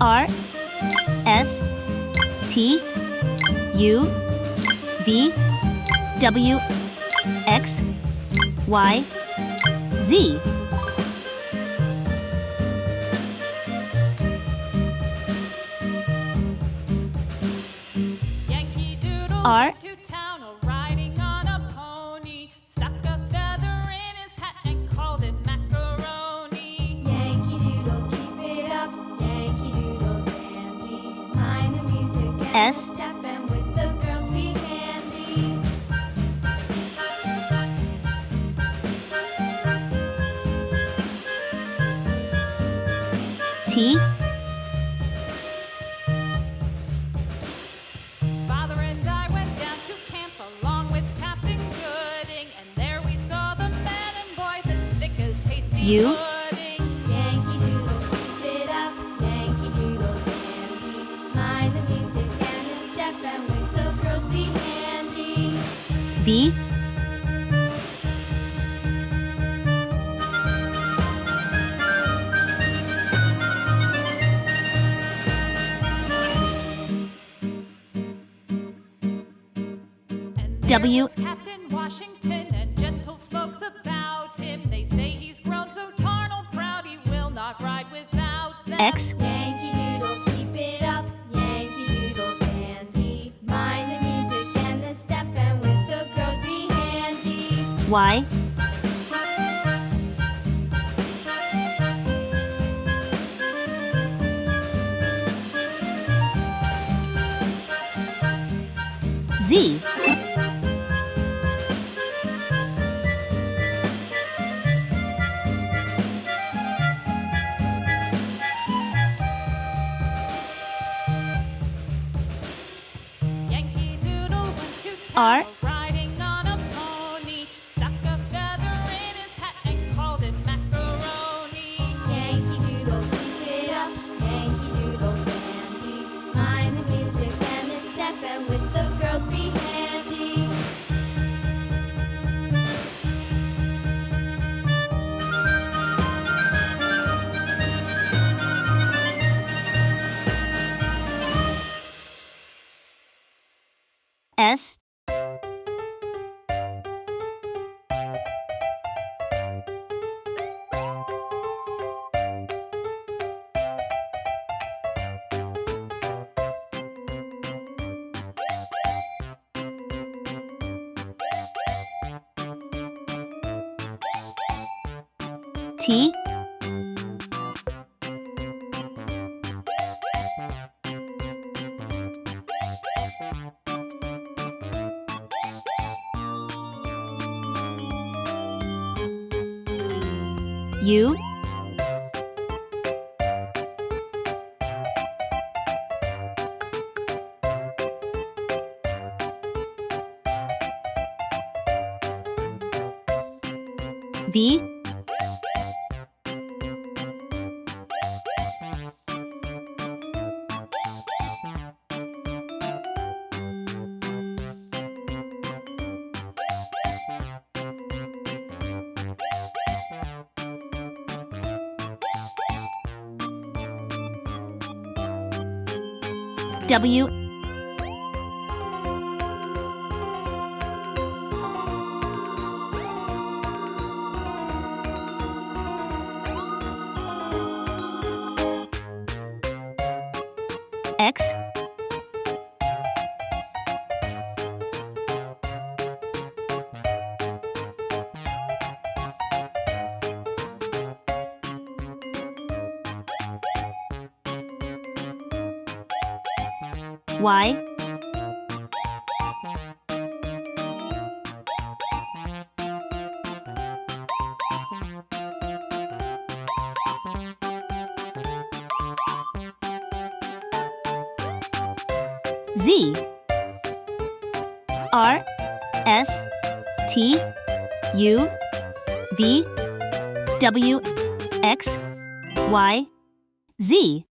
R S T U V W X Y Z. Yankee Doodle R went to town riding on a pony, stuck a feather in his hat and called it macaroni. Yankee Doodle, keep it up. Yankee Doodle dandy. Mind the music and the S step, and with the girls be handy. T Father and I went down to camp along with Captain Gooding, and there we saw the men and boys as thick as hasty U pudding. Yankee Doodle, keep it up. Yankee Doodle dandy. Mind the music and the step, and with the girls be handy. V And W there was Captain Washington and gentle folks about him. They say he's grown so tarnal proud he will not ride without them. X Yankee Doodle, keep it up. Yankee Doodle dandy. Mind the music and the step, and with the girls be handy. Y Z Yankee Doodle went to R town riding on a pony, stuck a feather in his hat and called it macaroni. Yankee Doodle, keep it up. Yankee Doodle dandy. Mind the music and the step, and with the girls be handy. S T U V W X Y Z R S T U V W X Y Z